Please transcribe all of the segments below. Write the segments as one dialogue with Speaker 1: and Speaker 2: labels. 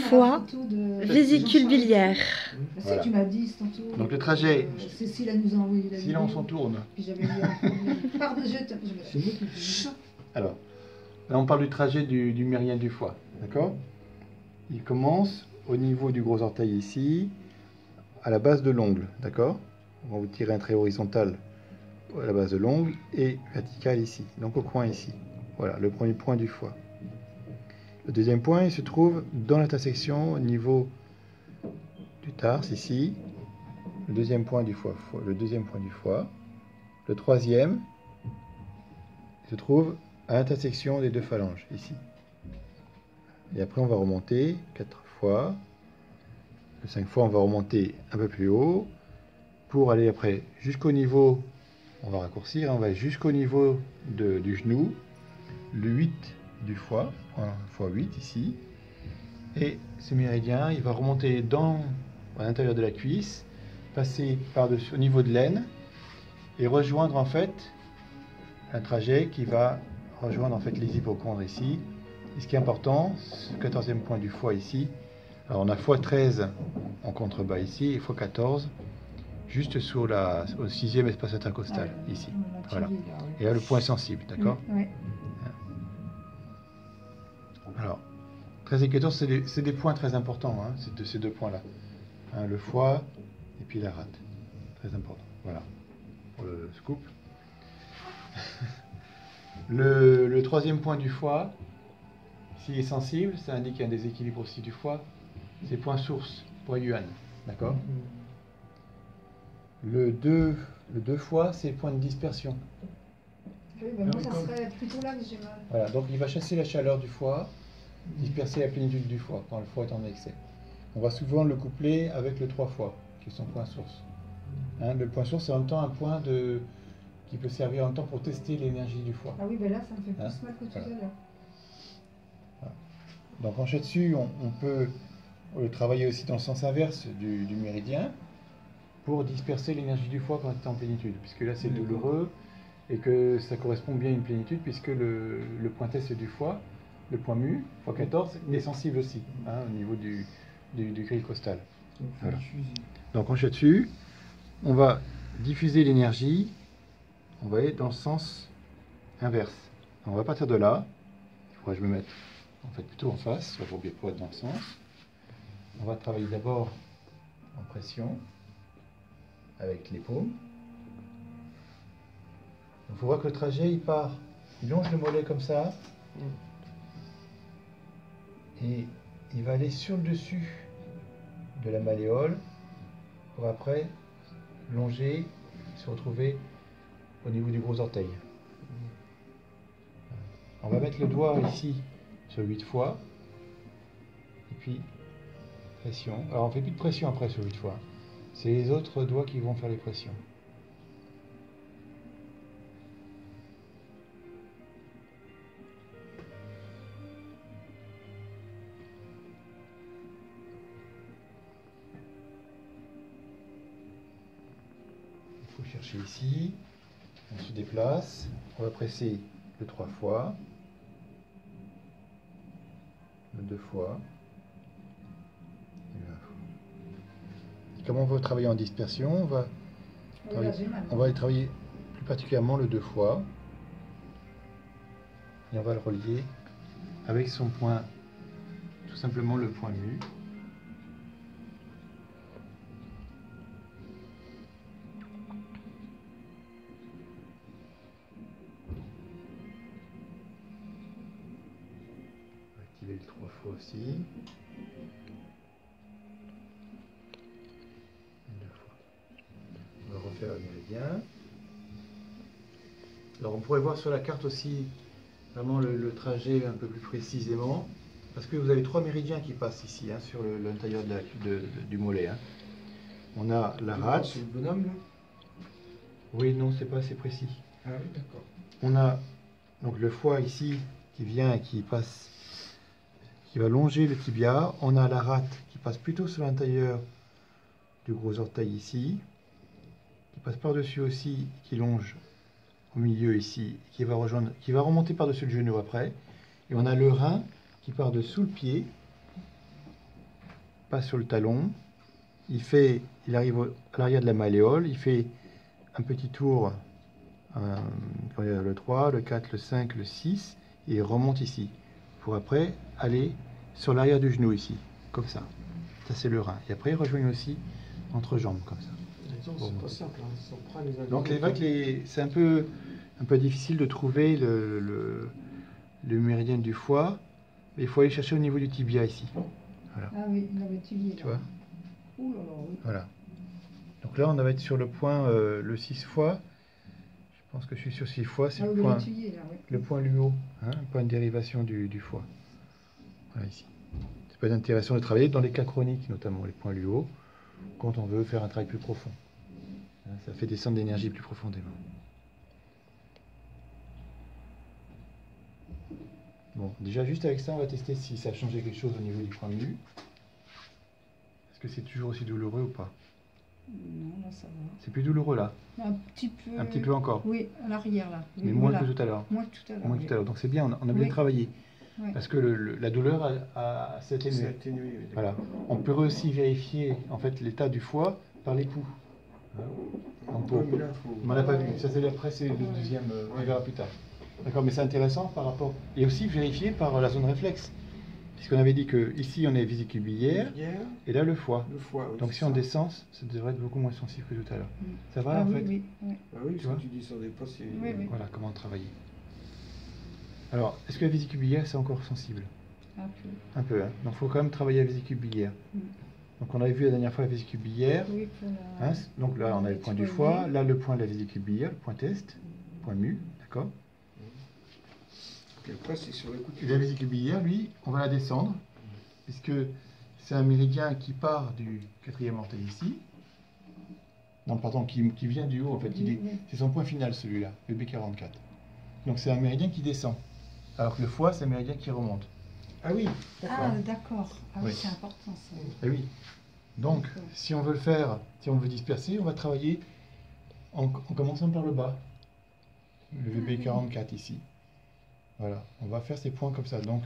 Speaker 1: Foie, vésicule biliaire.
Speaker 2: Voilà.
Speaker 3: Tu m'as dit tantôt.
Speaker 2: Donc le trajet,
Speaker 3: Cécile, elle nous a envoyé la
Speaker 2: si
Speaker 3: vidéo.
Speaker 2: l'on s'en tourne.
Speaker 3: Puis j'avais lu un Pardon,
Speaker 2: Alors, là on parle du trajet du méridien du foie, d'accord? Il commence au niveau du gros orteil ici, à la base de l'ongle, d'accord? On va vous tirer un trait horizontal à la base de l'ongle et vertical ici, donc au coin ici. Voilà, le premier point du foie. Le deuxième point, il se trouve dans l'intersection au niveau du tarse ici. Le deuxième point du foie, le deuxième point du foie. Le troisième, il se trouve à l'intersection des deux phalanges ici. Et après, on va remonter 4 fois. Le 5 fois, on va remonter un peu plus haut pour aller après jusqu'au niveau, on va raccourcir, on va jusqu'au niveau du genou, le 8 du foie, fois 8 ici. Et ce méridien, il va remonter à l'intérieur de la cuisse, passer par-dessus au niveau de l'aine et rejoindre en fait un trajet qui va rejoindre en fait les hypochondres ici. Et ce qui est important, ce 14e point du foie ici, alors on a x13 en contrebas ici et x14 juste sur au 6e espace intercostal ici. Voilà. Et là le point sensible, d'accord?
Speaker 3: Ouais.
Speaker 2: Alors, 13 et 14, c'est des points très importants, hein, ces deux points-là. Hein, le foie et puis la rate. Très important. Voilà, pour le scoop. Le troisième point du foie, s'il est sensible, ça indique un déséquilibre aussi du foie. C'est point source, point yuan. D'accord? Le 2 foie, c'est point de dispersion.
Speaker 3: Oui, ben moi, ça serait plutôt là que j'ai mal.
Speaker 2: Voilà, donc il va chasser la chaleur du foie, disperser la plénitude du foie quand le foie est en excès. On va souvent le coupler avec le 3 foie, qui est son point source. Hein, le point source, c'est en même temps un point qui peut servir en même temps pour tester l'énergie du foie.
Speaker 3: Ah oui, ben là, ça me fait plus
Speaker 2: Hein,
Speaker 3: mal que tout
Speaker 2: voilà.
Speaker 3: à l'heure.
Speaker 2: Voilà. Donc en dessus, on peut le travailler aussi dans le sens inverse du méridien pour disperser l'énergie du foie quand il est en plénitude, puisque là c'est douloureux et que ça correspond bien à une plénitude, puisque le point test du foie, le point mu, x14, il est sensible aussi, hein, au niveau du grille costal. Voilà. Donc en dessus, on va diffuser l'énergie, on va aller dans le sens inverse. On va partir de là, il faudrait que je me mette en fait plutôt en face, pour être dans le sens. On va travailler d'abord en pression avec les paumes. Il faut voir que le trajet il longe le mollet comme ça et il va aller sur le dessus de la malléole pour après longer et se retrouver au niveau du gros orteil. On va mettre le doigt ici sur 8 fois et puis pression. Alors on ne fait plus de pression après sur 8 fois. C'est les autres doigts qui vont faire les pressions. Il faut chercher ici. On se déplace. On va presser le 3 fois. Le 2 fois. Et comme on veut travailler en dispersion, on va aller travailler plus particulièrement le 2 fois. Et on va le relier avec son point, tout simplement le point mu. On va activer le 3 fois aussi. On va refaire le méridien. Alors on pourrait voir sur la carte aussi vraiment le trajet un peu plus précisément, parce que vous avez 3 méridiens qui passent ici, hein, sur l'intérieur du mollet. Hein. On a la rate.
Speaker 4: C'est le bonhomme là?
Speaker 2: Oui, non, c'est pas assez précis.
Speaker 4: Ah oui, d'accord.
Speaker 2: On a donc le foie ici qui vient et qui passe, qui va longer le tibia. On a la rate qui passe plutôt sur l'intérieur du gros orteil ici, qui passe par-dessus aussi, qui longe au milieu ici, qui va remonter par-dessus le genou après. Et on a le rein qui part dessous le pied passe sur le talon, il arrive à l'arrière de la malléole, il fait un petit tour, le 3, le 4, le 5, le 6, et il remonte ici, pour après aller sur l'arrière du genou ici, comme ça. Ça c'est le rein. Et après il rejoint aussi entre jambes, comme ça.
Speaker 4: C'est pas simple, hein. Si on prend les
Speaker 2: Donc c'est vrai que c'est un peu difficile de trouver le méridien du foie, mais il faut aller chercher au niveau du tibia ici. Voilà.
Speaker 3: Ah oui, non, mais tu y es là.
Speaker 2: Tu vois?
Speaker 3: Ouh là là, oui.
Speaker 2: Voilà. Donc là, on va être sur le point, le 6 fois. Je pense que je suis sur 6 fois. C'est
Speaker 3: Ah
Speaker 2: le
Speaker 3: oui,
Speaker 2: point,
Speaker 3: là, tu y es là, oui.
Speaker 2: le point luo, hein, le point de dérivation du foie. Voilà ici. Ça peut être intéressant de travailler dans les cas chroniques, notamment les points luo, quand on veut faire un travail plus profond. Hein, ça fait descendre l'énergie plus profondément. Bon, déjà juste avec ça, on va tester si ça a changé quelque chose au niveau du point mu. Est-ce que c'est toujours aussi douloureux ou pas?
Speaker 3: Non, là, ça va.
Speaker 2: C'est plus douloureux là,
Speaker 3: Un petit peu.
Speaker 2: un petit peu encore,
Speaker 3: Oui, à l'arrière, là. Oui,
Speaker 2: mais moins
Speaker 3: voilà.
Speaker 2: que tout à l'heure.
Speaker 3: Moins que tout à l'heure.
Speaker 2: Moins que
Speaker 3: oui.
Speaker 2: tout à l'heure. Donc c'est bien, on a bien
Speaker 3: Oui.
Speaker 2: travaillé.
Speaker 3: Oui.
Speaker 2: Parce que la douleur s'est
Speaker 4: C'est
Speaker 2: atténuée.
Speaker 4: atténué. Oui,
Speaker 2: Voilà.
Speaker 4: d'accord.
Speaker 2: On peut aussi vérifier en fait l'état du foie par les pouls. En peau.
Speaker 4: Ouais, mais là, faut...
Speaker 2: On l'a pas vu. Ça c'est après, c'est le deuxième. On verra plus tard. D'accord, mais c'est intéressant par rapport. Et aussi vérifier par la zone réflexe. Puisqu'on avait dit que ici on est vésicule biliaire
Speaker 4: Hier,
Speaker 2: et là le foie.
Speaker 4: le foie. Oui,
Speaker 2: Donc
Speaker 4: c'est
Speaker 2: si on
Speaker 4: ça.
Speaker 2: descend, ça devrait être beaucoup moins sensible que tout à l'heure. Ça va
Speaker 3: Ah
Speaker 2: en
Speaker 3: oui,
Speaker 2: fait?
Speaker 3: oui, oui.
Speaker 4: Ah oui,
Speaker 2: Tu
Speaker 4: ce
Speaker 2: vois
Speaker 4: que tu dis sur des pas, c'est...
Speaker 3: Oui, oui.
Speaker 2: Voilà comment travailler. Alors, est-ce que la vésicule biliaire c'est encore sensible?
Speaker 3: Un peu.
Speaker 2: Un peu, hein. Donc il faut quand même travailler la vésicule biliaire.
Speaker 3: Mm.
Speaker 2: Donc on avait vu la dernière fois la vésicule biliaire.
Speaker 3: Oui, pour la...
Speaker 2: Hein, donc là on a le point du foie, là le point de la vésicule biliaire, le point test, point mu, d'accord?
Speaker 4: Et après, c'est sur les coups
Speaker 2: Et la vésicule biliaire, lui, on va la descendre, puisque c'est un méridien qui part du quatrième orteil ici. Non, pardon, qui vient du haut en fait.
Speaker 3: Oui.
Speaker 2: C'est son point final celui-là, le B44. Donc c'est un méridien qui descend. Alors que le foie, c'est un méridien qui remonte.
Speaker 4: Ah oui,
Speaker 3: Ah, d'accord. Ah oui,
Speaker 2: Oui.
Speaker 3: c'est important, ça.
Speaker 2: Eh oui. Donc,
Speaker 3: D'accord.
Speaker 2: si on veut le faire, si on veut disperser, on va travailler en commençant par le bas. Le VB44 ici. Voilà, on va faire ces points comme ça. Donc,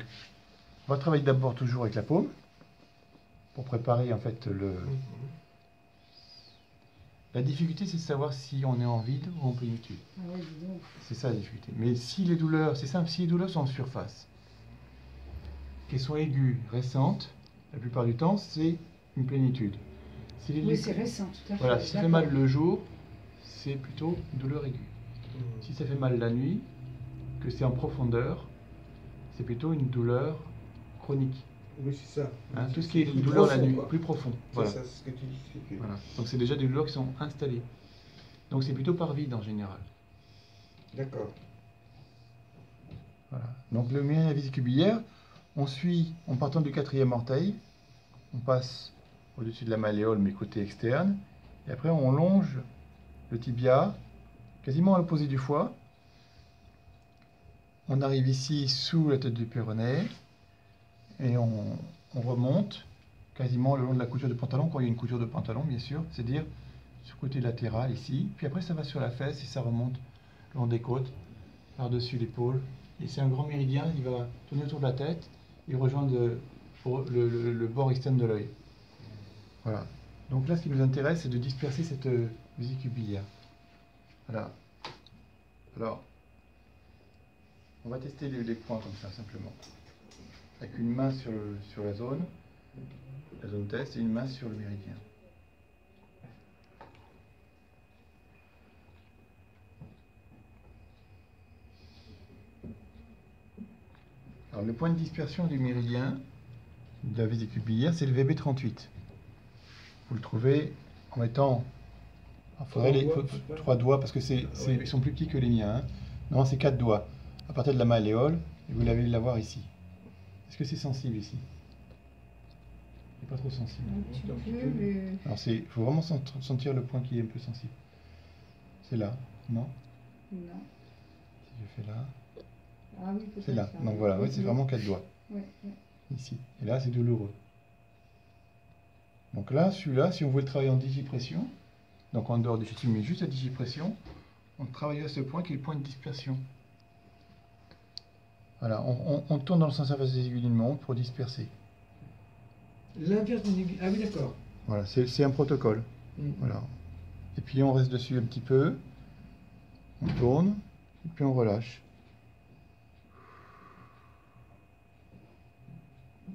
Speaker 2: on va travailler d'abord toujours avec la paume pour préparer en fait le. La difficulté, c'est de savoir si on est en vide ou en plénitude.
Speaker 3: Ah oui, dis donc.
Speaker 2: C'est ça la difficulté. Mais si les douleurs, c'est simple, si les douleurs sont en surface, qu'elles soient aiguës, récentes, la plupart du temps, c'est une plénitude. Si les
Speaker 3: Oui, c'est récent, tout à fait.
Speaker 2: Voilà, si ça fait
Speaker 3: D'accord.
Speaker 2: mal le jour, c'est plutôt une douleur aiguë. Si ça fait mal la nuit, que c'est en profondeur, c'est plutôt une douleur chronique.
Speaker 4: Oui, c'est ça.
Speaker 2: Hein,
Speaker 4: C'est-
Speaker 2: tout ce qui est
Speaker 4: c'est
Speaker 2: une
Speaker 4: plus
Speaker 2: douleur la
Speaker 4: profond,
Speaker 2: nuit,
Speaker 4: quoi.
Speaker 2: plus profond.
Speaker 4: C'est
Speaker 2: Voilà.
Speaker 4: ça, c'est ce que tu expliques.
Speaker 2: Voilà. Donc c'est déjà des douleurs qui sont installées. Donc c'est plutôt par vide en général.
Speaker 4: D'accord.
Speaker 2: Voilà. Donc le méridien vésicule biliaire, on suit en partant du quatrième orteil, on passe au-dessus de la malléole mais côté externe, et après on longe le tibia quasiment à l'opposé du foie. On arrive ici sous la tête du péroné et on remonte quasiment le long de la couture de pantalon, quand il y a une couture de pantalon bien sûr, c'est-à-dire sur le côté latéral ici, puis après ça va sur la fesse et ça remonte le long des côtes, par-dessus l'épaule. Et c'est un grand méridien, il va tourner autour de la tête et rejoindre le bord externe de l'œil. Voilà. Donc là, ce qui nous intéresse, c'est de disperser cette vésicule biliaire. Voilà. Alors, on va tester les points comme ça, simplement. Avec une main sur la zone test, et une main sur le méridien. Alors, le point de dispersion du méridien de la vésicule biliaire, c'est le VB38. Vous le trouvez en mettant. Il faudrait trois doigts parce que ils sont plus petits que les miens. Hein. Non, c'est 4 doigts. À partir de la malléole, et vous l'avez l'avoir ici. Est-ce que c'est sensible ici? C'est pas trop sensible.
Speaker 3: Un petit peu, mais...
Speaker 2: Alors il faut vraiment sentir le point qui est un peu sensible. C'est là, non?
Speaker 3: Non.
Speaker 2: Si je fais là,
Speaker 3: Ah oui, peut-être.
Speaker 2: c'est là. Donc voilà,
Speaker 3: oui,
Speaker 2: ouais, c'est vraiment 4 doigts.
Speaker 3: Oui, oui.
Speaker 2: Ici. Et là, c'est douloureux. Donc là, celui-là, si on veut le travailler en digipression, donc en dehors du shooting, mais juste la digipression, on travaille à ce point qui est le point de dispersion. Voilà, on tourne dans le sens inverse des aiguilles d'une montre pour disperser.
Speaker 4: L'inverse d'une aiguille. Ah oui, d'accord.
Speaker 2: Voilà, c'est un protocole. Voilà. Et puis on reste dessus un petit peu, on tourne, et puis on relâche.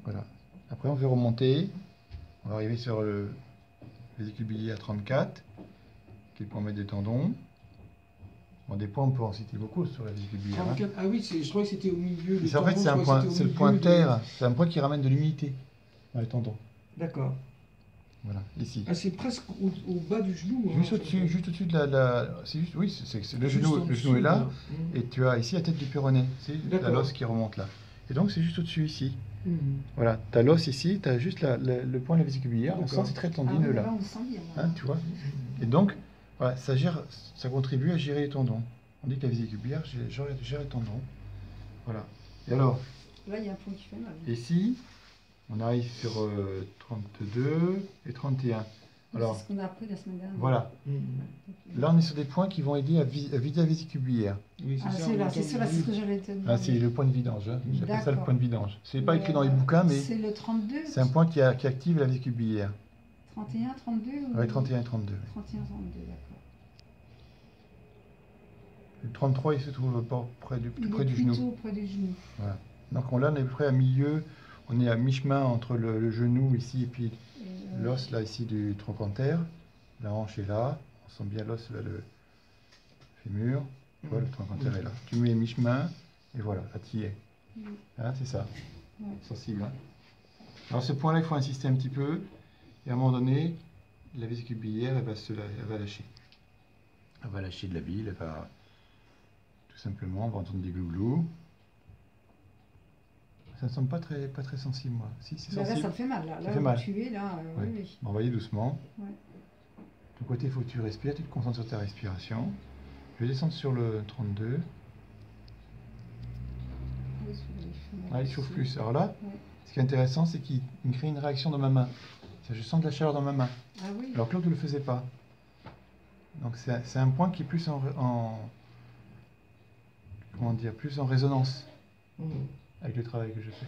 Speaker 2: Voilà. Après on fait remonter, on va arriver sur le vésicule biliaire 34, qui est le point mettre des tendons. Bon, des points on peut en citer beaucoup sur la vésicule biliaire.
Speaker 4: 34. Ah oui, je crois que c'était au milieu.
Speaker 2: En fait c'est un point, c'est le point terre, c'est un point qui ramène de l'humidité dans les tendons.
Speaker 4: D'accord.
Speaker 2: Voilà, ici.
Speaker 4: Ah, c'est presque au bas du genou.
Speaker 2: Juste au-dessus, juste au-dessus de la... C'est juste, oui, c'est le genou est là, et tu as ici la tête du péroné, c'est la l'os qui remonte là. Et donc c'est juste au-dessus ici. Voilà, tu as l'os ici, tu as juste le point de la vésicule biliaire, on sent c'est très tendineux là.
Speaker 3: On sent bien.
Speaker 2: Hein, tu vois. Et donc, voilà, ça contribue à gérer les tendons. On dit que la vésicule biliaire gère les tendons. Voilà. Et alors,
Speaker 3: là il y a un point qui fait mal.
Speaker 2: Ici, on arrive sur 32 et 31. Alors,
Speaker 3: c'est ce qu'on a appris la semaine dernière.
Speaker 2: Voilà. Là, on est sur des points qui vont aider à vider la vésicule biliaire.
Speaker 4: Oui,
Speaker 3: c'est ce que j'allais te demander.
Speaker 2: Ah, c'est le point de vidange. Hein. J'appelle ça le point de vidange. C'est pas écrit dans les
Speaker 3: Mais,
Speaker 2: bouquins, mais
Speaker 3: c'est le 32.
Speaker 2: c'est un point qui active la vésicule biliaire.
Speaker 3: 31, 32 ou...
Speaker 2: Oui, 31 et 32.
Speaker 3: 31, 32, d'accord.
Speaker 2: Le 33, il se trouve près du genou.
Speaker 3: Plutôt près du genou.
Speaker 2: Voilà. Donc là, on est à peu près à milieu. On est à mi-chemin entre le genou ici et puis l'os là ici du trochanter. La hanche est là. On sent bien l'os là, le fémur. Voilà, le trochanter est là. Tu mets mi-chemin et voilà, là tu y es. Hein, c'est ça.
Speaker 3: Ouais.
Speaker 2: Sensible. Hein. Alors ce point-là, il faut insister un petit peu. Et à un moment donné, la vésicule biliaire, elle va lâcher. Elle va lâcher de la bile. Elle va tout simplement, on va entendre des glouglous. Ça ne semble pas très sensible, moi. Si, c'est sensible.
Speaker 3: Là, ça me fait mal. Là,
Speaker 2: ça fait mal.
Speaker 3: Tu es, là,
Speaker 2: oui.
Speaker 3: Oui.
Speaker 2: Bon, on va y aller doucement.
Speaker 3: Ouais.
Speaker 2: De ton côté, il faut que tu respires, tu te concentres sur ta respiration. Je vais descendre sur le 32. Ah, il chauffe plus. Alors là, ce qui est intéressant, c'est qu'il crée une réaction dans ma main. Je sens de la chaleur dans ma main.
Speaker 3: Ah oui.
Speaker 2: Alors que l'autre ne le faisait pas. Donc c'est un point qui est plus comment dire, plus en résonance avec le travail que je fais.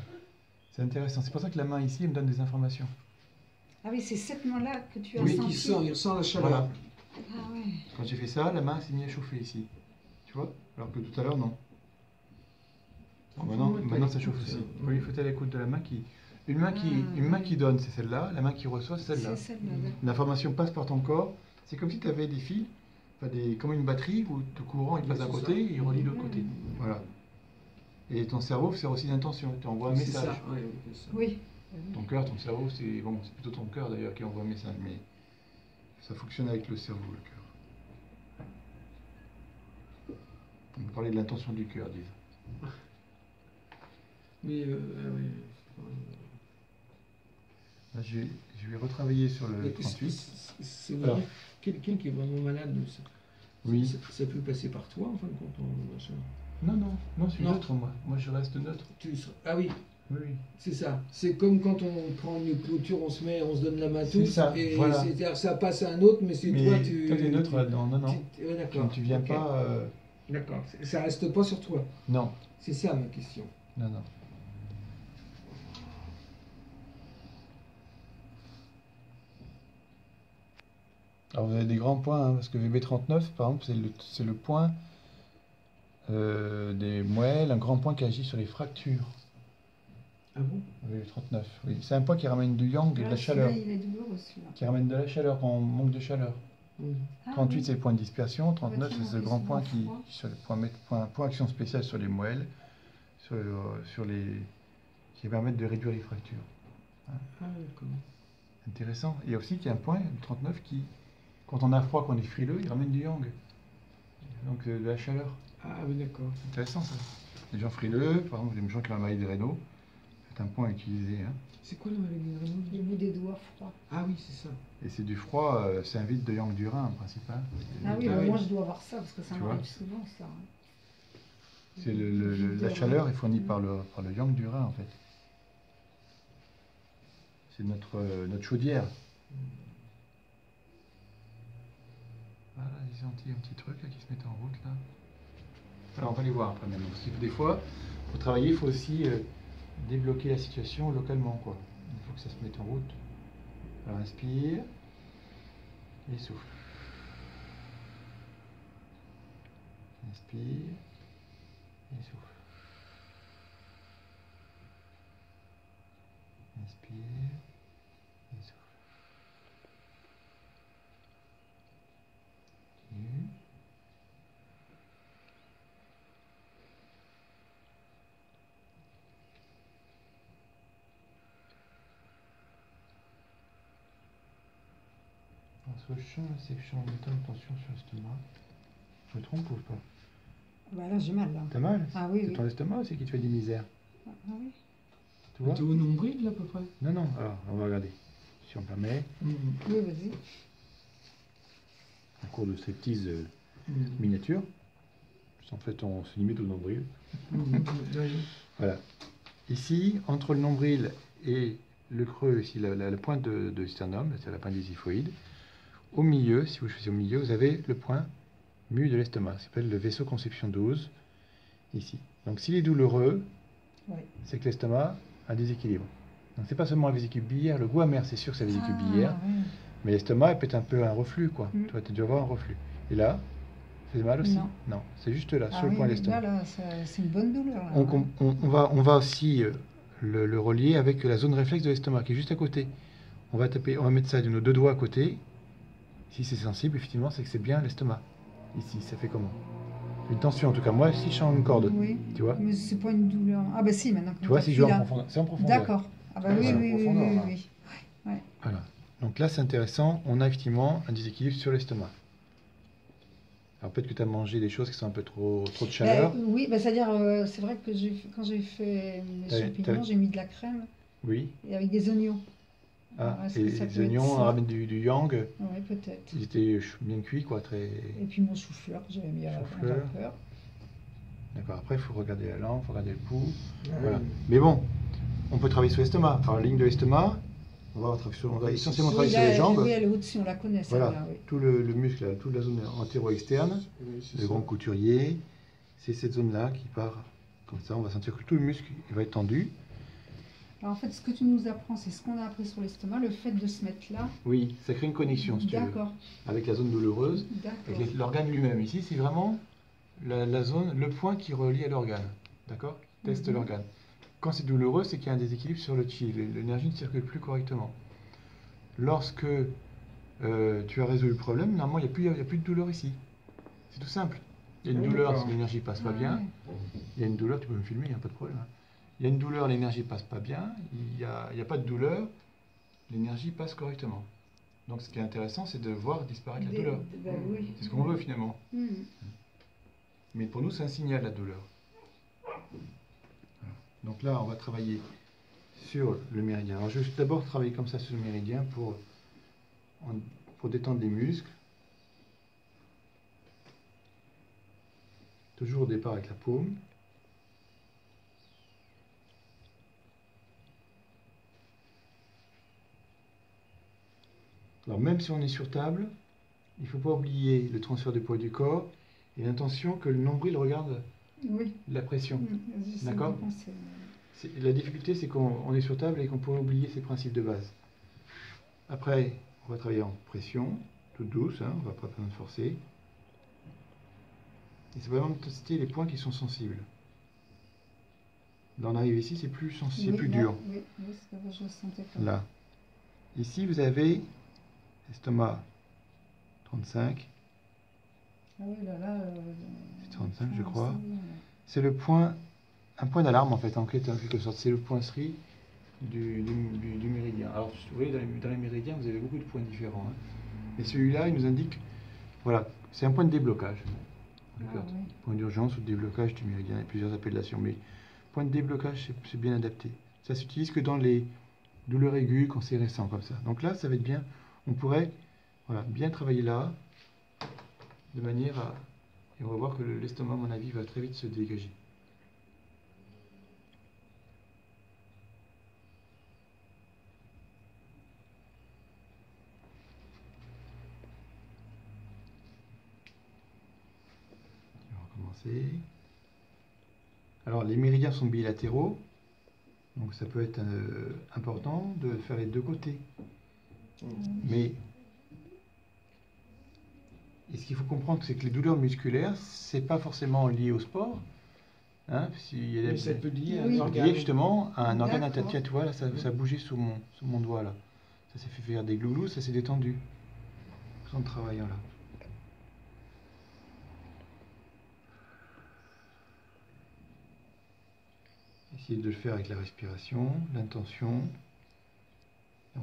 Speaker 2: C'est intéressant. C'est pour ça que la main ici, elle me donne des informations.
Speaker 3: Ah oui, c'est cette main-là que tu as
Speaker 4: oui,
Speaker 3: senti.
Speaker 4: Il ressent la chaleur.
Speaker 2: Voilà.
Speaker 3: Ah ouais.
Speaker 2: Quand j'ai fait ça, la main s'est mise à chauffer ici. Tu vois? Alors que tout à l'heure, non. Maintenant, ça chauffe aussi. Oui, il faut être à l'écoute de la main qui... Une main qui donne, c'est celle-là. La main qui reçoit, c'est celle-là. L'information passe par ton corps. C'est comme si tu avais des fils, comme une batterie où le courant il passe d'un côté et il relie de l'autre côté. Voilà. Et ton cerveau sert aussi d'intention. Tu envoies un message.
Speaker 4: Ça.
Speaker 3: Oui.
Speaker 2: Ton cœur, ton cerveau, c'est plutôt ton cœur d'ailleurs qui envoie un message. Mais ça fonctionne avec le cerveau, le cœur. On peut parler de l'intention du cœur, disons.
Speaker 4: Mais
Speaker 2: Là, je vais retravailler sur le 38.
Speaker 4: C'est vrai. Quelqu'un qui est vraiment malade,
Speaker 2: oui.
Speaker 4: Ça peut passer par toi, en fin de compte, machin.
Speaker 2: Non, je suis neutre, moi. Moi, je reste neutre.
Speaker 4: Ah oui.
Speaker 2: Oui.
Speaker 4: C'est ça. C'est comme quand on prend une clôture, on se donne la main tous.
Speaker 2: Ça,
Speaker 4: et
Speaker 2: voilà.
Speaker 4: Ça passe à un autre, mais c'est toi,
Speaker 2: tu es neutre là-dedans. Non.
Speaker 4: D'accord.
Speaker 2: Tu viens pas...
Speaker 4: D'accord. Ça reste pas sur toi.
Speaker 2: Non.
Speaker 4: C'est ça ma question.
Speaker 2: Non. Alors vous avez des grands points, hein, parce que VB39, par exemple, c'est le point des moelles, un grand point qui agit sur les fractures.
Speaker 4: Ah bon?
Speaker 2: VB39, oui. C'est un point qui ramène du yang et de la chaleur.
Speaker 3: Il est douloureux, celui-là.
Speaker 2: Qui ramène de la chaleur quand on manque de chaleur. 38, c'est le point de dispersion. 39, c'est ce grand point qui sur le point action spéciale sur les moelles, qui permettent de réduire les fractures. Hein.
Speaker 4: Ah, d'accord.
Speaker 2: Intéressant. Il y a aussi qu'il y a un point, le 39, qui, quand on a froid, qu'on est frileux, il ramène du yang. Donc de la chaleur.
Speaker 4: Ah oui, d'accord.
Speaker 2: Intéressant ça. Les gens frileux, par exemple, les gens qui ont la maladie des rénaux, c'est un point à utiliser. Hein.
Speaker 4: C'est quoi la maladie des rénaux?
Speaker 3: Le bout des doigts froids.
Speaker 4: Ah oui, c'est ça.
Speaker 2: Et c'est du froid, c'est un vide de yang du rein en principe. Hein.
Speaker 3: Ah oui, moi je dois avoir ça parce que ça m'arrive souvent ça.
Speaker 2: C'est la chaleur est fournie par le yang du rein en fait. C'est notre chaudière. Voilà, j'ai senti un petit truc là, qui se met en route là. Alors on va les voir après maintenant. Parce que des fois, pour travailler, il faut aussi débloquer la situation localement quoi. Il faut que ça se mette en route. Alors inspire et souffle. Inspire et souffle. Inspire et souffle. Continue. Alors, ce que je sens, c'est que je sens une énorme tension sur l'estomac. Je me trompe ou pas?
Speaker 3: Bah là, j'ai mal, là.
Speaker 2: T'as mal?
Speaker 3: Ah oui,
Speaker 2: C'est
Speaker 3: oui.
Speaker 2: ton estomac aussi qui te fait des misères?
Speaker 3: Ah oui.
Speaker 2: Tu vois?
Speaker 4: T'es au nombril, là, à peu près?
Speaker 2: Non, non, alors on va regarder. Si on permet,
Speaker 3: Oui, vas-y.
Speaker 2: un cours de striptease
Speaker 4: Mhm.
Speaker 2: miniature. En fait, on se limite au nombril.
Speaker 4: Mhm.
Speaker 2: Voilà. Ici, entre le nombril et le creux, ici, la pointe de sternum, c'est la pointe des xiphoïdes. Au milieu, si vous choisissez au milieu, vous avez le point mu de l'estomac. Ça s'appelle le vaisseau conception 12, ici. Donc, s'il est douloureux,
Speaker 3: Oui.
Speaker 2: c'est que l'estomac a un déséquilibre. Donc, c'est pas seulement la vésicule biliaire. Le goût amer, c'est sûr que c'est la vésicule biliaire.
Speaker 3: oui.
Speaker 2: Mais l'estomac, il peut être un peu un reflux, quoi.
Speaker 3: Mm.
Speaker 2: Tu vois, tu dois avoir un reflux. Et là, ça fait mal aussi?
Speaker 3: Non.
Speaker 2: C'est juste là,
Speaker 3: Ah
Speaker 2: sur le
Speaker 3: oui,
Speaker 2: point de
Speaker 3: oui,
Speaker 2: l'estomac.
Speaker 3: là, c'est une bonne douleur. Là,
Speaker 2: On va aussi le relier avec la zone réflexe de l'estomac, qui est juste à côté. On va mettre ça de nos deux doigts à côté. Si c'est sensible, effectivement, c'est que c'est bien l'estomac. Ici, ça fait comment? Une tension, en tout cas. Moi, si je sens une corde,
Speaker 3: Oui.
Speaker 2: tu vois?
Speaker 3: Mais c'est pas une douleur. Ah bah si, maintenant que
Speaker 2: Tu vois, si je vais en
Speaker 3: là.
Speaker 2: profondeur. C'est en profondeur.
Speaker 3: D'accord. Ah bah
Speaker 2: Ouais,
Speaker 3: oui,
Speaker 2: c'est en
Speaker 3: oui, oui,
Speaker 2: profondeur,
Speaker 3: oui,
Speaker 2: là.
Speaker 3: oui. Ouais.
Speaker 2: Voilà. Donc là, c'est intéressant. On a effectivement un déséquilibre sur l'estomac. Alors peut-être que tu as mangé des choses qui sont un peu trop de chaleur.
Speaker 3: Oui, bah, c'est-à-dire, c'est vrai que quand j'ai fait mes champignons, j'ai mis de la crème
Speaker 2: Oui.
Speaker 3: et avec des oignons.
Speaker 2: Ah,
Speaker 3: Alors, est-ce
Speaker 2: et
Speaker 3: que ça
Speaker 2: les
Speaker 3: peut être
Speaker 2: oignons
Speaker 3: ça?
Speaker 2: ramènent du yang.
Speaker 3: Oui, peut-être.
Speaker 2: Ils étaient bien cuits, quoi. Très...
Speaker 3: Et puis mon chou-fleur que j'avais mis à la
Speaker 2: Chou-fleur.
Speaker 3: vapeur.
Speaker 2: D'accord. Après, il faut regarder la langue, il faut regarder le pouls.
Speaker 4: Ouais.
Speaker 2: Voilà. Mais bon, on peut travailler sur l'estomac. Par la ligne de l'estomac, on va essentiellement travailler sur les jambes.
Speaker 3: Oui, elle est au-dessus, on la connaît,
Speaker 2: Voilà,
Speaker 3: celle-là, oui.
Speaker 2: tout le muscle, là, toute la zone antéro-externe,
Speaker 4: Oui, c'est
Speaker 2: le
Speaker 4: ça.
Speaker 2: grand couturier, c'est cette zone-là qui part comme ça. On va sentir que tout le muscle il va être tendu.
Speaker 3: Alors, en fait, ce que tu nous apprends, c'est ce qu'on a appris sur l'estomac, le fait de se mettre là.
Speaker 2: Oui, ça crée une connexion, si tu veux,
Speaker 3: D'accord,
Speaker 2: avec la zone douloureuse,
Speaker 3: d'accord.
Speaker 2: avec l'organe lui-même. Ici, c'est vraiment la zone, le point qui relie à l'organe. D'accord? Teste
Speaker 3: Mhm.
Speaker 2: l'organe. Quand c'est douloureux, c'est qu'il y a un déséquilibre sur le chi. L'énergie ne circule plus correctement. Lorsque tu as résolu le problème, normalement, il n'y a plus de douleur ici. C'est tout simple. Il y a une
Speaker 4: Oui,
Speaker 2: douleur
Speaker 4: d'accord.
Speaker 2: si l'énergie passe pas
Speaker 3: Ah,
Speaker 2: bien.
Speaker 3: ouais.
Speaker 2: Il y a une douleur, tu peux me filmer, il n'y a pas de problème. Hein. Il y a une douleur, l'énergie passe pas bien. Il y a pas de douleur, l'énergie passe correctement. Donc ce qui est intéressant, c'est de voir disparaître la douleur.
Speaker 3: Bah oui.
Speaker 2: C'est ce qu'on veut finalement.
Speaker 3: Mhm.
Speaker 2: Mais pour nous, c'est un signal, la douleur. Voilà. Donc là, on va travailler sur le méridien. Alors je vais d'abord travailler comme ça sur le méridien pour détendre les muscles. Toujours au départ avec la paume. Alors même si on est sur table, il ne faut pas oublier le transfert du poids du corps et l'intention que le nombril regarde
Speaker 3: Oui.
Speaker 2: la pression.
Speaker 3: Vas-y, ça me
Speaker 2: D'accord.
Speaker 3: fait penser.
Speaker 2: La difficulté, c'est qu'on est sur table et qu'on pourrait oublier ces principes de base. Après, on va travailler en pression, toute douce, hein, on ne va pas besoin de forcer. Et c'est vraiment tester les points qui sont sensibles. Là, on arrive ici, c'est plus sensible, c'est plus
Speaker 3: là,
Speaker 2: dur.
Speaker 3: Oui, oui, c'est ce que je sentais pas.
Speaker 2: Là. Ici, vous avez estomac 35.
Speaker 3: Ah oui, là.
Speaker 2: C'est 35, je
Speaker 3: ah,
Speaker 2: crois.
Speaker 3: ça, oui,
Speaker 2: C'est le point, un point d'alarme en fait, en quelque sorte. C'est le point SRI du méridien. Alors, vous voyez, dans les méridiens, vous avez beaucoup de points différents. Hein. Et celui-là, il nous indique, voilà, c'est un point de déblocage.
Speaker 3: Ah, oui.
Speaker 2: Point d'urgence ou de déblocage du méridien, il y a plusieurs appellations. Mais point de déblocage, c'est bien adapté. Ça s'utilise que dans les douleurs aiguës, quand c'est récent comme ça. Donc là, ça va être bien. On pourrait bien travailler là, de manière à... Et on va voir que l'estomac, à mon avis, va très vite se dégager. On va recommencer. Alors, les méridiens sont bilatéraux. Donc ça peut être important de faire les deux côtés. Mais et ce qu'il faut comprendre, c'est que les douleurs musculaires, c'est pas forcément lié au sport. Hein,
Speaker 4: Mais ça peut lier à
Speaker 3: Oui.
Speaker 4: un
Speaker 2: c'est
Speaker 4: organe.
Speaker 2: lié justement à un organe
Speaker 3: D'accord.
Speaker 2: interne. Tu vois, là, ça a bougé sous mon doigt, là. Ça s'est fait faire des gloulous, ça s'est détendu. En travaillant là. Essayez de le faire avec la respiration, l'intention.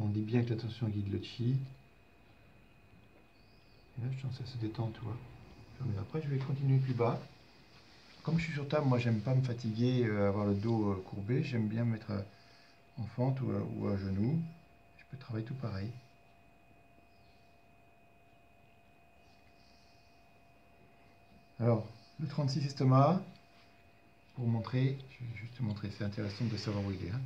Speaker 2: On dit bien que l'intention guide le chi. Et là, je sens que ça se détend, tu vois. Mais après, je vais continuer plus bas. Comme je suis sur table, moi, j'aime pas me fatiguer, avoir le dos courbé. J'aime bien me mettre en fente ou à genoux. Je peux travailler tout pareil. Alors, le 36 estomac, pour montrer, je vais juste te montrer, c'est intéressant de savoir où il est. Hein.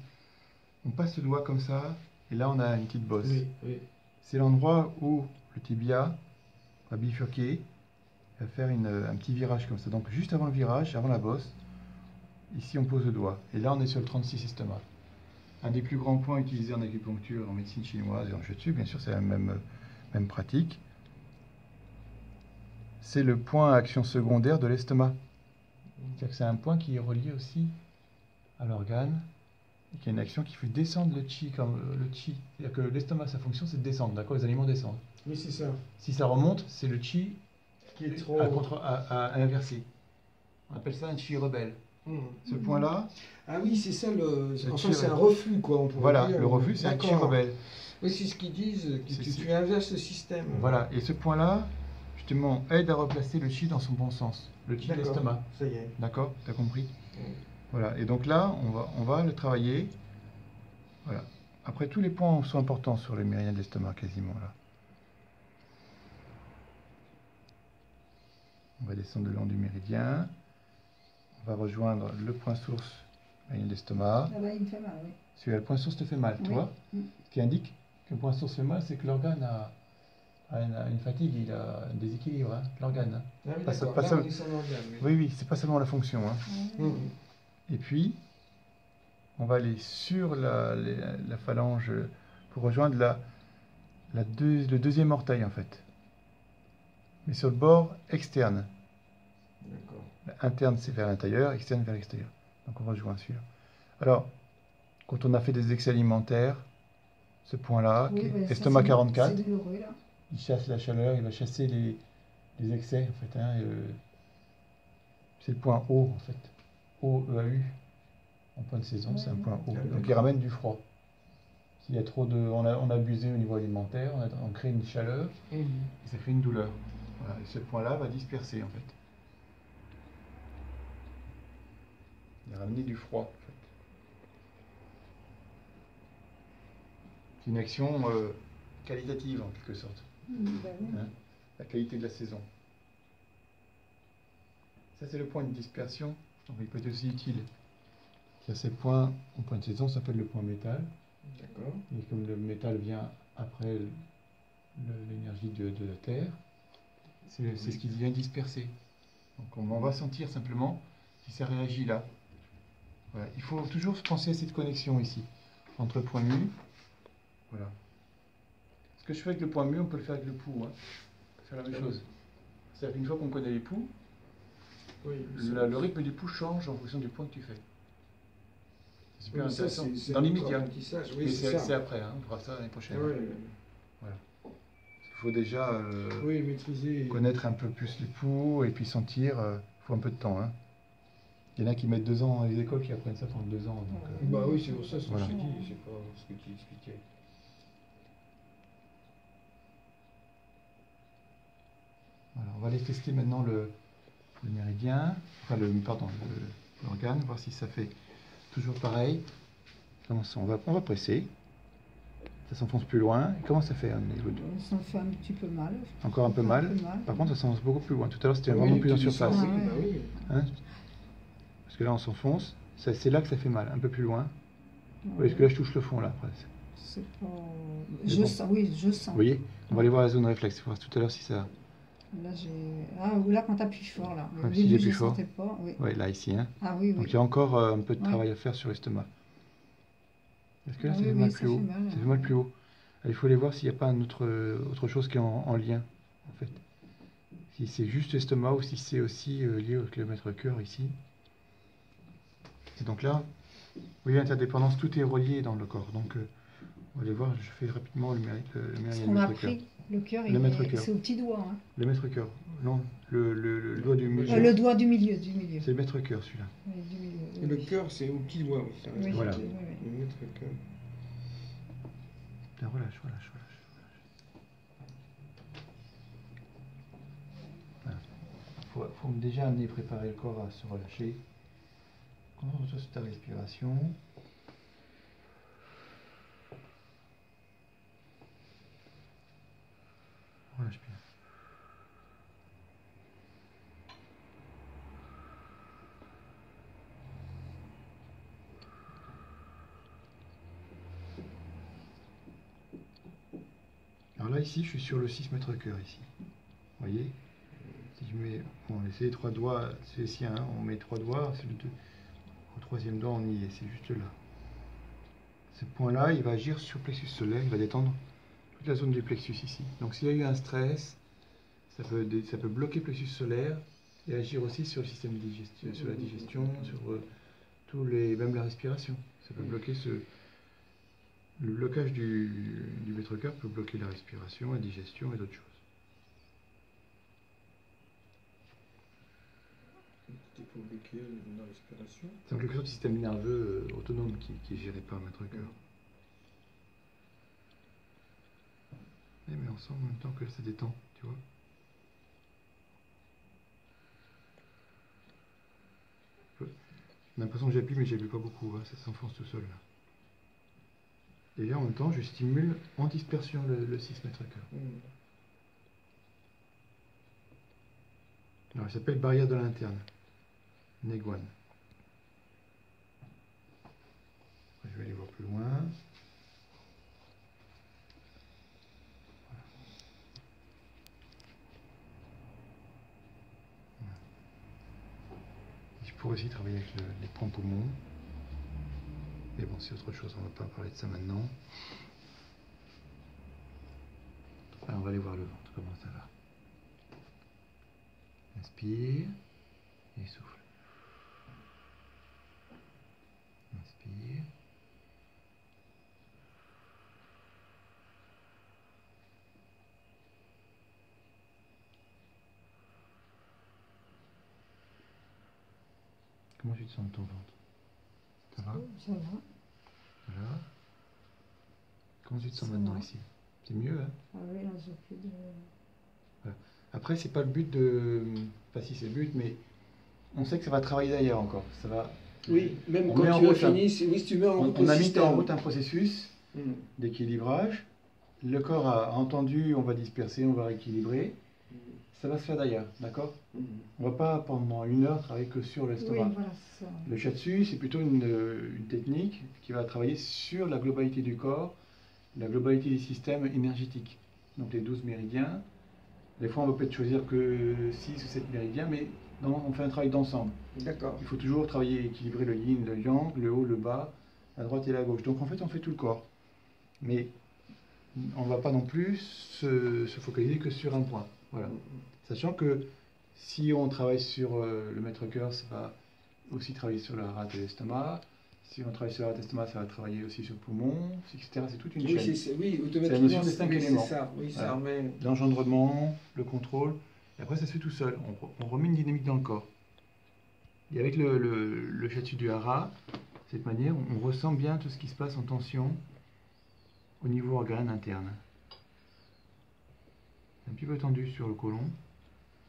Speaker 2: On passe le doigt comme ça, et là on a une petite bosse.
Speaker 4: Oui, oui.
Speaker 2: C'est l'endroit où le tibia va bifurquer, va faire un petit virage comme ça. Donc juste avant le virage, avant la bosse, ici on pose le doigt. Et là on est sur le 36 estomac. Un des plus grands points utilisés en acupuncture, en médecine chinoise et en shiatsu, bien sûr c'est la même pratique. C'est le point à action secondaire de l'estomac. C'est-à-dire que c'est un point qui est relié aussi à l'organe et qui a une action qui fait descendre le chi comme le chi. C'est-à-dire que l'estomac, sa fonction, c'est de descendre, d'accord? Les aliments descendent.
Speaker 4: Oui, c'est ça.
Speaker 2: Si ça remonte, c'est le chi
Speaker 4: Qui est trop.
Speaker 2: à inverser. On appelle ça un chi rebelle. Ce point-là,
Speaker 4: Ah oui, c'est ça le.
Speaker 2: Le
Speaker 4: Enfin,
Speaker 2: chi
Speaker 4: c'est un
Speaker 2: rebelle.
Speaker 4: reflux, quoi. On pourrait
Speaker 2: Voilà,
Speaker 4: dire.
Speaker 2: le reflux, c'est un chi
Speaker 4: D'accord.
Speaker 2: rebelle.
Speaker 4: Oui, c'est ce qu'ils disent, que
Speaker 2: C'est-
Speaker 4: tu inverses le système.
Speaker 2: Voilà, et ce point-là, justement, aide à replacer le chi dans son bon sens, le chi de
Speaker 4: D'accord.
Speaker 2: l'estomac.
Speaker 4: Ça y est.
Speaker 2: D'accord? T'as compris?
Speaker 4: Oui.
Speaker 2: Voilà, et donc là, on va le travailler. Voilà. Après, tous les points sont importants sur le méridien de l'estomac, quasiment, là. On va descendre le long du méridien. On va rejoindre le point source, méridien de l'estomac.
Speaker 3: Ah bah, il me fait mal, oui.
Speaker 2: Celui-là, le point source te fait mal, tu
Speaker 3: Oui.
Speaker 2: vois?
Speaker 3: Mm.
Speaker 2: Ce qui indique que le point source fait mal, c'est que l'organe a une fatigue, il a un déséquilibre, hein, l'organe. Hein.
Speaker 4: Ah oui,
Speaker 2: Pas ça-
Speaker 4: d'accord.
Speaker 2: pas
Speaker 4: Là,
Speaker 2: ça-
Speaker 4: on est sans organe.
Speaker 2: Oui, oui, c'est pas seulement la fonction. Hein.
Speaker 3: Ouais.
Speaker 2: Et puis, on va aller sur la phalange pour rejoindre le deuxième orteil, en fait. Mais sur le bord externe.
Speaker 4: D'accord.
Speaker 2: Interne, c'est vers l'intérieur, externe vers l'extérieur. Donc, on rejoint celui-là. Alors, quand on a fait des excès alimentaires, ce point-là,
Speaker 3: Oui,
Speaker 2: qui est
Speaker 3: bah, ça,
Speaker 2: estomac
Speaker 3: c'est-
Speaker 2: 44,
Speaker 3: C'est douloureux, là.
Speaker 2: il chasse la chaleur, il va chasser les excès, en fait. Hein, c'est le point haut, en fait. O-E-A-U, en point de saison, c'est un point haut.
Speaker 4: Ah,
Speaker 2: Donc il ramène du froid. S'il y a trop de... On a abusé au niveau alimentaire, on crée une chaleur, et ça crée une douleur. Voilà, et ce point-là va disperser, en fait. Il va ramener du froid, en fait. C'est une action qualitative, en quelque sorte.
Speaker 3: Bah oui.
Speaker 2: Hein, la qualité de la saison. Ça, c'est le point de dispersion. Donc, il peut être aussi utile. Il y a ces points au point de saison, ça s'appelle le point métal.
Speaker 4: D'accord.
Speaker 2: Et comme le métal vient après l'énergie de la Terre, c'est ce qui vient disperser. Donc, on va sentir simplement si ça réagit là. Voilà. Il faut toujours penser à cette connexion ici, entre le point mu. Voilà. Ce que je fais avec le point mu, on peut le faire avec le pouls. Hein. C'est la même chose. C'est-à-dire qu'une fois qu'on connaît les pouls,
Speaker 4: Oui,
Speaker 2: le rythme du pouls change en fonction du point que tu fais. C'est super
Speaker 4: oui, ça,
Speaker 2: intéressant.
Speaker 4: c'est
Speaker 2: Dans
Speaker 4: un
Speaker 2: l'immédiat.
Speaker 4: apprentissage.
Speaker 2: Mais
Speaker 4: Oui, c'est
Speaker 2: c'est
Speaker 4: ça.
Speaker 2: après, hein. On fera ça l'année prochaine.
Speaker 4: Ah ouais.
Speaker 2: Il faut déjà
Speaker 4: Oui, maîtriser.
Speaker 2: connaître un peu plus les pouls et puis sentir. Il faut un peu de temps. Hein. Il y en a qui mettent 2 ans dans les écoles qui apprennent ça pendant 2 ans. Donc,
Speaker 4: Bah oui, c'est pour ça ce que
Speaker 2: Voilà.
Speaker 4: je te dis, c'est pas ce que tu expliquais.
Speaker 2: voilà. On va aller tester maintenant le méridien, enfin l'organe, voir si ça fait toujours pareil. On va presser. Ça s'enfonce plus loin. Et comment ça fait au niveau de...
Speaker 3: Ça me fait un petit peu mal.
Speaker 2: Encore un peu mal. Par contre, ça s'enfonce beaucoup plus loin. Tout à l'heure, c'était vraiment plus en surface.
Speaker 4: Oui,
Speaker 3: Ah ouais.
Speaker 4: bah oui.
Speaker 2: Hein, parce que là, on s'enfonce. C'est là que ça fait mal, un peu plus loin. Oui, parce que là, je touche le fond, là, presque.
Speaker 3: C'est pas...
Speaker 2: Mais
Speaker 3: Je
Speaker 2: bon.
Speaker 3: sens, oui, je sens.
Speaker 2: Vous voyez? On va aller voir la zone réflexe. Voir tout à l'heure si ça...
Speaker 3: Là, j'ai... Ah, là, quand t'appuies fort, là. Au
Speaker 2: Ouais, s'il
Speaker 3: début,
Speaker 2: appuie
Speaker 3: je
Speaker 2: fort.
Speaker 3: sentais pas, oui.
Speaker 2: Ouais, là, ici. Hein.
Speaker 3: Ah oui,
Speaker 2: Donc,
Speaker 3: oui.
Speaker 2: il y a encore un peu de
Speaker 3: Ouais.
Speaker 2: travail à faire sur l'estomac. Parce que là,
Speaker 3: Ah
Speaker 2: ça
Speaker 3: oui,
Speaker 2: fait
Speaker 3: oui,
Speaker 2: mal
Speaker 3: ça
Speaker 2: plus
Speaker 3: fait
Speaker 2: haut.
Speaker 3: mal,
Speaker 2: Ça fait
Speaker 3: hein.
Speaker 2: mal plus haut. Il faut aller voir s'il n'y a pas autre chose qui est en lien, en fait. Si c'est juste l'estomac ou si c'est aussi lié avec le mètre-cœur ici. Et donc là, oui, l'interdépendance, tout est relié dans le corps. Donc, on va aller voir, je fais rapidement le
Speaker 3: Ce
Speaker 2: méridien
Speaker 3: qu'on
Speaker 2: du
Speaker 3: a
Speaker 2: mètre-cœur.
Speaker 3: appris, le cœur,
Speaker 2: Le mètre-cœur.
Speaker 3: c'est au petit doigt. Hein.
Speaker 2: Le mètre-cœur. Non, le doigt du milieu.
Speaker 3: Le doigt du milieu.
Speaker 2: C'est le mètre-cœur, celui-là.
Speaker 3: Oui, du milieu.
Speaker 4: Et le cœur, c'est au petit doigt, oui. t'as raison.
Speaker 3: Oui,
Speaker 2: Voilà.
Speaker 3: oui, oui.
Speaker 4: Le mètre-cœur.
Speaker 2: Là, relâche. Voilà. Faut déjà amener, préparer le corps à se relâcher. Concentre-toi sur ta respiration. Relâche bien. Alors là, ici, je suis sur le 6 mètres cœur, ici. Vous voyez? Si je mets, bon, c'est les 3 doigts, c'est ici, hein, on met 3 doigts, c'est au troisième doigt, on y est, c'est juste là. Ce point-là, il va agir sur le plexus solaire, il va détendre toute la zone du plexus ici. Donc s'il y a eu un stress, ça peut bloquer le plexus solaire et agir aussi sur le système digestif, sur la digestion, sur même la respiration. Ça peut bloquer le blocage du mètre-cœur peut bloquer la respiration, la digestion et d'autres choses.
Speaker 4: Il faut bloquer la respiration.
Speaker 2: C'est en quelque sorte le système nerveux autonome qui est géré par le mètre-cœur. Mais on sent en même temps que ça détend, tu vois. J'ai l'impression que j'appuie, mais j'appuie pas beaucoup, hein, ça s'enfonce tout seul. Là. Et là, en même temps, je stimule en dispersion le 6 mètres cœur. Alors, il s'appelle barrière de l'interne. Neguan. Je vais aller voir plus loin. Voilà. Je pourrais aussi travailler avec les points poumons. Mais bon, c'est autre chose, on ne va pas parler de ça maintenant. Alors, on va aller voir le ventre, comment ça va. Inspire et souffle. Inspire. Comment tu te sens de ton ventre? Ça va?
Speaker 3: Ça va.
Speaker 2: Voilà. Comment tu te sens
Speaker 3: Ça
Speaker 2: maintenant
Speaker 3: va.
Speaker 2: ici? C'est mieux, hein?
Speaker 3: Ah oui, là, j'ai plus de...
Speaker 2: Voilà. Après, c'est pas le but de... Enfin, si c'est le but, mais on sait que ça va travailler d'ailleurs encore. Ça va...
Speaker 4: Oui, même
Speaker 2: On
Speaker 4: quand
Speaker 2: met en
Speaker 4: tu as
Speaker 2: route,
Speaker 4: fini, si tu mets en route
Speaker 2: On
Speaker 4: le
Speaker 2: a mis
Speaker 4: système.
Speaker 2: en route un processus
Speaker 4: Mm.
Speaker 2: d'équilibrage. Le corps a entendu, on va disperser, on va rééquilibrer. Ça va se faire d'ailleurs, d'accord?
Speaker 4: Mm.
Speaker 2: On va pas pendant 1 heure travailler que sur
Speaker 3: Oui,
Speaker 2: l'estomac.
Speaker 3: voilà, c'est ça.
Speaker 2: Le shiatsu, c'est plutôt une technique qui va travailler sur la globalité du corps, la globalité des systèmes énergétiques. Donc les 12 méridiens. Des fois, on va peut-être choisir que 6 ou 7 méridiens, mais on fait un travail d'ensemble.
Speaker 4: D'accord.
Speaker 2: Il faut toujours travailler, équilibrer le yin, le yang, le haut, le bas, la droite et la gauche. Donc en fait, on fait tout le corps. Mais on ne va pas non plus se focaliser que sur un point. Voilà. Sachant que si on travaille sur le mètre-cœur, ça va aussi travailler sur la rate et l'estomac. Si on travaille sur la rate et l'estomac, ça va travailler aussi sur le poumon, etc. C'est toute une
Speaker 4: Oui,
Speaker 2: chaîne.
Speaker 4: oui,
Speaker 2: C'est la notion
Speaker 4: automatiquement,
Speaker 2: des 5
Speaker 4: oui,
Speaker 2: éléments.
Speaker 4: c'est ça. Oui, ça
Speaker 2: Voilà.
Speaker 4: remet.
Speaker 2: L'engendrement, le contrôle, et après ça se fait tout seul. On remet une dynamique dans le corps. Et avec le shiatsu du hara, de cette manière, on ressent bien tout ce qui se passe en tension au niveau organe interne. C'est un petit peu tendu sur le côlon.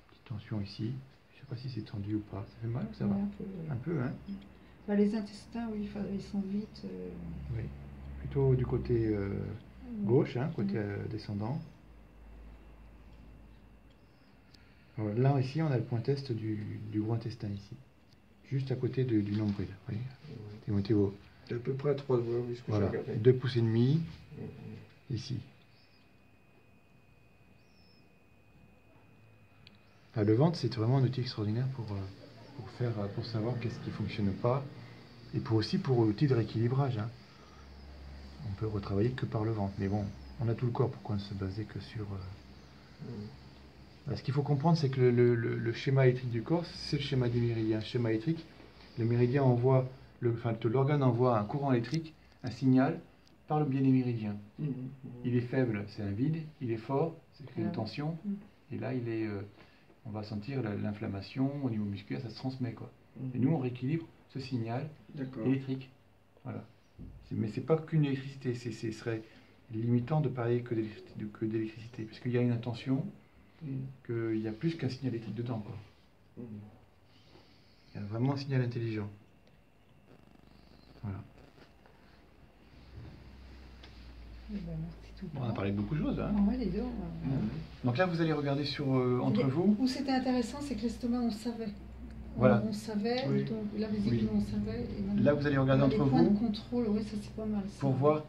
Speaker 2: Petite tension ici. Je ne sais pas si c'est tendu ou pas. Ça fait mal ou ça va?
Speaker 3: Ouais, un peu, oui.
Speaker 2: Un peu, hein?
Speaker 3: Bah, les intestins, oui, ils sont vite...
Speaker 2: Oui. Plutôt du côté gauche, hein, côté
Speaker 3: Mhm.
Speaker 2: descendant. Alors, là, ici, on a le point est du gros intestin, ici. Juste à côté du nombril. Vous voyez? Timothée,
Speaker 4: C'est à peu près à 3 doigts, oui, ce que j'ai
Speaker 2: voilà.
Speaker 4: regardé.
Speaker 2: 2 pouces et demi, ici. Enfin, le ventre, c'est vraiment un outil extraordinaire pour savoir qu'est-ce qui ne fonctionne pas. Et pour outil de rééquilibrage. Hein. on peut retravailler que par le ventre. Mais bon, on a tout le corps, pourquoi ne se baser que sur... Ce qu'il faut comprendre, c'est que le schéma électrique du corps, c'est le schéma des méridiens. Schéma électrique, le méridien envoie, l'organe envoie un courant électrique, un signal, par le biais des méridiens. Il est faible, c'est un vide. Il est fort, c'est une tension. Et là, on va sentir l'inflammation au niveau musculaire, ça se transmet, quoi. Et nous, on rééquilibre ce signal électrique. Voilà. Mais c'est pas qu'une électricité, ce serait limitant de parler que d'électricité, parce qu'il y a une intention, qu'il y a plus qu'un signal électrique dedans, quoi. Il y a vraiment un signal intelligent. Voilà.
Speaker 3: Eh ben, merci tout.
Speaker 2: Bon, on a parlé de beaucoup de choses, hein.
Speaker 3: Ouais, les deux.
Speaker 2: Donc là, vous allez regarder entre vous.
Speaker 3: Où c'était intéressant, c'est que l'estomac, on savait.
Speaker 2: Voilà.
Speaker 3: On savait,
Speaker 2: Oui.
Speaker 3: donc la vésicule, on savait. Et
Speaker 2: Là, vous allez regarder entre
Speaker 3: les points de
Speaker 2: vous
Speaker 3: contrôle, oui, ça c'est pas mal. Ça.
Speaker 2: pour voir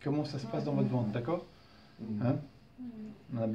Speaker 2: comment ça se passe dans votre ventre, d'accord? Hein? On a